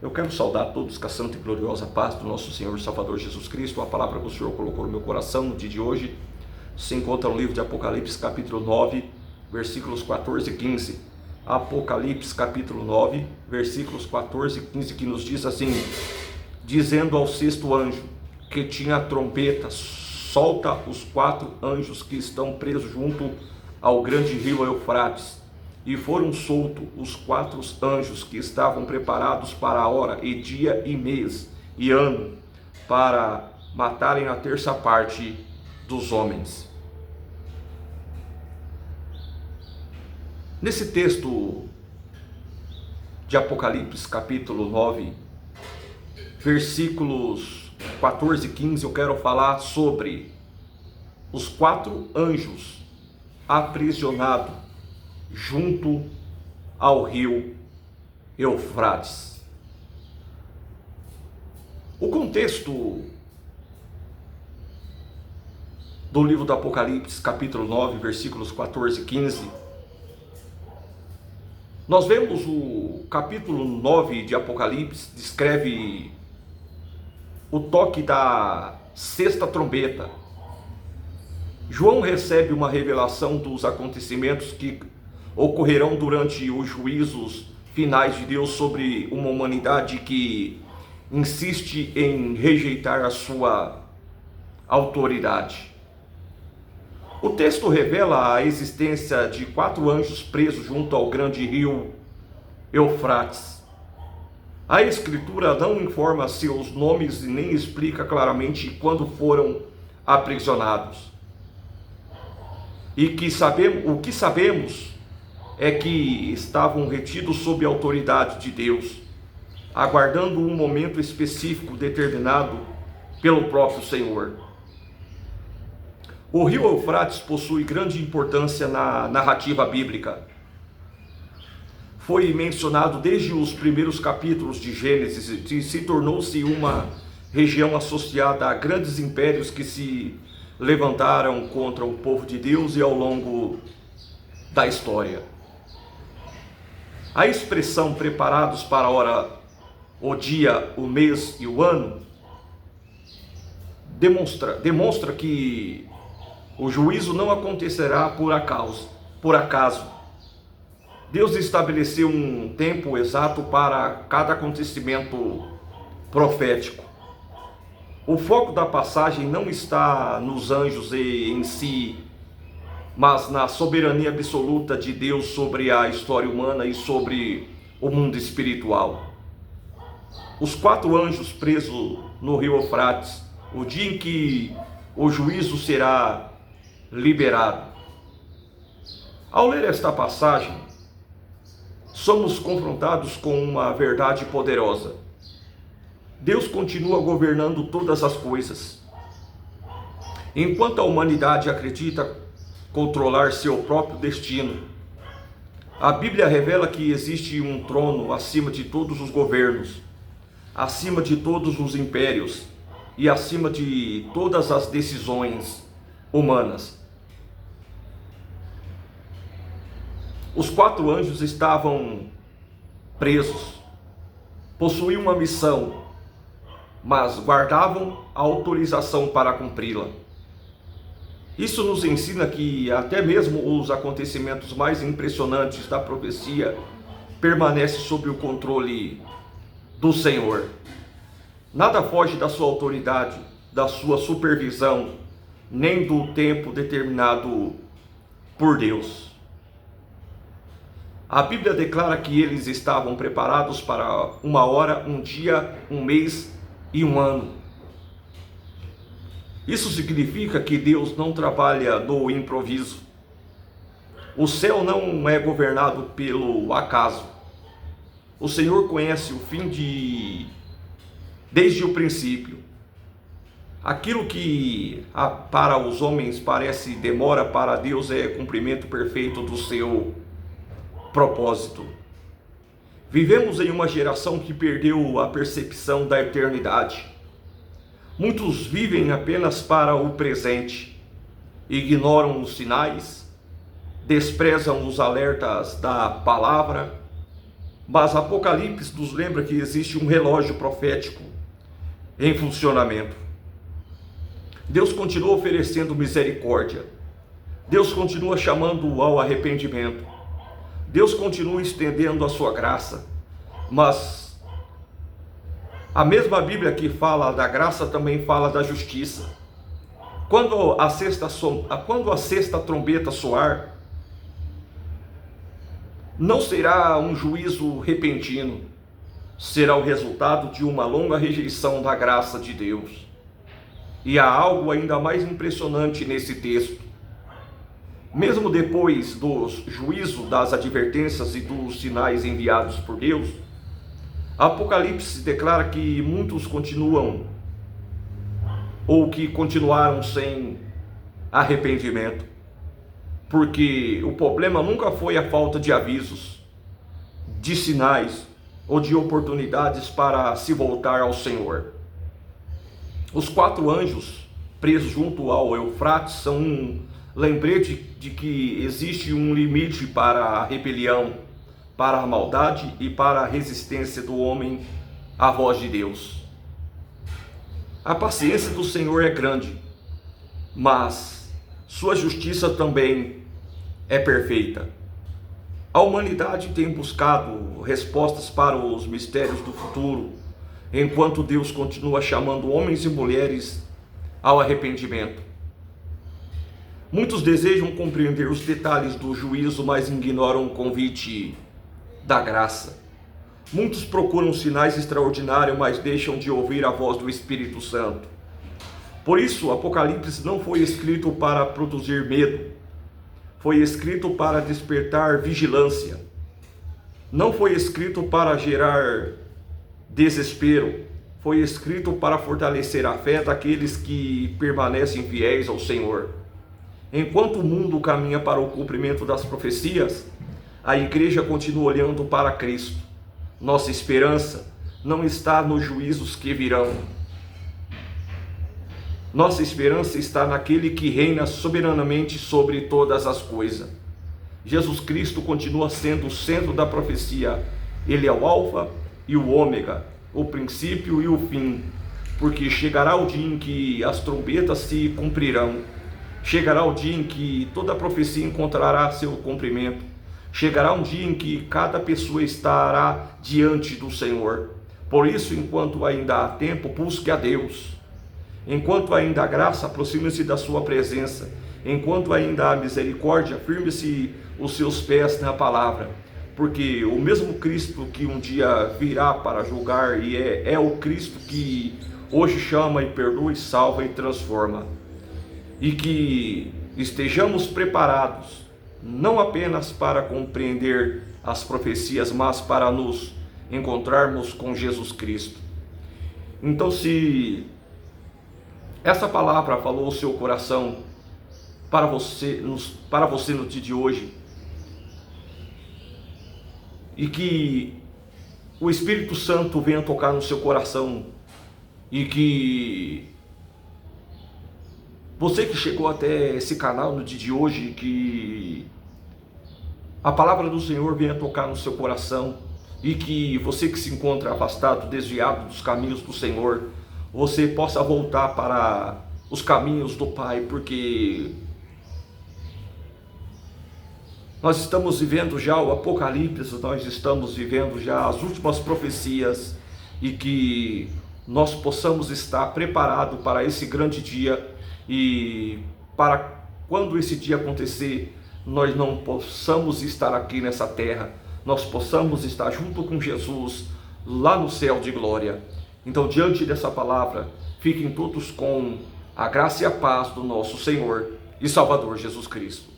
Eu quero saudar todos com a santa e gloriosa paz do nosso Senhor e Salvador Jesus Cristo. A palavra que o Senhor colocou no meu coração no dia de hoje se encontra no livro de Apocalipse, capítulo 9, versículos 14 e 15. Apocalipse, capítulo 9, versículos 14 e 15, que nos diz assim: dizendo ao sexto anjo, que tinha a trombeta, solta os 4 anjos que estão presos junto ao grande rio Eufrates. E foram soltos os 4 anjos que estavam preparados para a hora, e dia, e mês, e ano, para matarem a terça parte dos homens. Nesse texto de Apocalipse, capítulo 9, versículos 14 e 15, eu quero falar sobre os 4 anjos aprisionados junto ao rio Eufrates. O contexto do livro do Apocalipse, capítulo 9, versículos 14 e 15, nós vemos o capítulo 9 de Apocalipse, descreve o toque da sexta trombeta. João recebe uma revelação dos acontecimentos que ocorrerão durante os juízos finais de Deus sobre uma humanidade que insiste em rejeitar a sua autoridade. O texto revela a existência de 4 anjos presos junto ao grande rio Eufrates. A Escritura não informa seus nomes e nem explica claramente quando foram aprisionados. E o que sabemos é que estavam retidos sob a autoridade de Deus, aguardando um momento específico determinado pelo próprio Senhor. O rio Eufrates possui grande importância na narrativa bíblica. Foi mencionado desde os primeiros capítulos de Gênesis e se tornou-se uma região associada a grandes impérios que se levantaram contra o povo de Deus e ao longo da história. A expressão preparados para a hora, o dia, o mês e o ano demonstra que o juízo não acontecerá por acaso. Deus estabeleceu um tempo exato para cada acontecimento profético. O foco da passagem não está nos anjos em si, mas na soberania absoluta de Deus sobre a história humana e sobre o mundo espiritual. Os 4 anjos presos no rio Eufrates, o dia em que o juízo será liberado. Ao ler esta passagem, somos confrontados com uma verdade poderosa. Deus continua governando todas as coisas. Enquanto a humanidade acredita controlar seu próprio destino, a Bíblia revela que existe um trono acima de todos os governos, acima de todos os impérios e acima de todas as decisões humanas. Os 4 anjos estavam presos, possuíam uma missão, mas guardavam a autorização para cumpri-la. Isso nos ensina que até mesmo os acontecimentos mais impressionantes da profecia permanecem sob o controle do Senhor. Nada foge da sua autoridade, da sua supervisão, nem do tempo determinado por Deus. A Bíblia declara que eles estavam preparados para uma hora, um dia, um mês e um ano. Isso significa que Deus não trabalha no improviso. O céu não é governado pelo acaso. O Senhor conhece o fim desde o princípio. Aquilo que para os homens parece demora, para Deus é cumprimento perfeito do seu propósito. Vivemos em uma geração que perdeu a percepção da eternidade. Muitos vivem apenas para o presente, ignoram os sinais, desprezam os alertas da palavra Mas Apocalipse nos lembra que existe um relógio profético em funcionamento. Deus continua oferecendo misericórdia. Deus continua chamando ao arrependimento. Deus continua estendendo a sua graça. Mas a mesma Bíblia que fala da graça também fala da justiça. Quando a sexta trombeta soar, não será um juízo repentino, será o resultado de uma longa rejeição da graça de Deus. E há algo ainda mais impressionante nesse texto. Mesmo depois do juízo, das advertências e dos sinais enviados por Deus, Apocalipse declara que muitos continuam ou que continuaram sem arrependimento. Porque o problema nunca foi a falta de avisos, de sinais ou de oportunidades para se voltar ao Senhor. Os 4 anjos presos junto ao Eufrates são um lembrete de que existe um limite para a rebelião, para a maldade e para a resistência do homem à voz de Deus. A paciência do Senhor é grande, mas sua justiça também é perfeita. A humanidade tem buscado respostas para os mistérios do futuro, enquanto Deus continua chamando homens e mulheres ao arrependimento. Muitos desejam compreender os detalhes do juízo, mas ignoram o convite da graça. Muitos procuram sinais extraordinários, mas deixam de ouvir a voz do Espírito Santo. Por isso, Apocalipse não foi escrito para produzir medo, foi escrito para despertar vigilância. Não foi escrito para gerar desespero, foi escrito para fortalecer a fé daqueles que permanecem fiéis ao Senhor. Enquanto o mundo caminha para o cumprimento das profecias, a igreja continua olhando para Cristo. Nossa esperança não está nos juízos que virão. Nossa esperança está naquele que reina soberanamente sobre todas as coisas. Jesus Cristo continua sendo o centro da profecia. Ele é o alfa e o ômega, o princípio e o fim, porque chegará o dia em que as trombetas se cumprirão. Chegará o dia em que toda profecia encontrará seu cumprimento. Chegará um dia em que cada pessoa estará diante do Senhor. Por isso, enquanto ainda há tempo, busque a Deus. Enquanto ainda há graça, aproxime-se da sua presença. Enquanto ainda há misericórdia, firme-se os seus pés na palavra. Porque o mesmo Cristo que um dia virá para julgar e é o Cristo que hoje chama e perdoa e salva e transforma. E que estejamos preparados, não apenas para compreender as profecias, mas para nos encontrarmos com Jesus Cristo. Então, se essa palavra falou ao seu coração para você no dia de hoje, e que o Espírito Santo venha tocar no seu coração, e que você que chegou até esse canal no dia de hoje, que a palavra do Senhor venha tocar no seu coração, e que você que se encontra afastado, desviado dos caminhos do Senhor, você possa voltar para os caminhos do Pai, porque nós estamos vivendo já o Apocalipse, nós estamos vivendo já as últimas profecias, e que nós possamos estar preparados para esse grande dia, e para quando esse dia acontecer, nós não possamos estar aqui nessa terra, nós possamos estar junto com Jesus lá no céu de glória. Então, diante dessa palavra, fiquem todos com a graça e a paz do nosso Senhor e Salvador Jesus Cristo.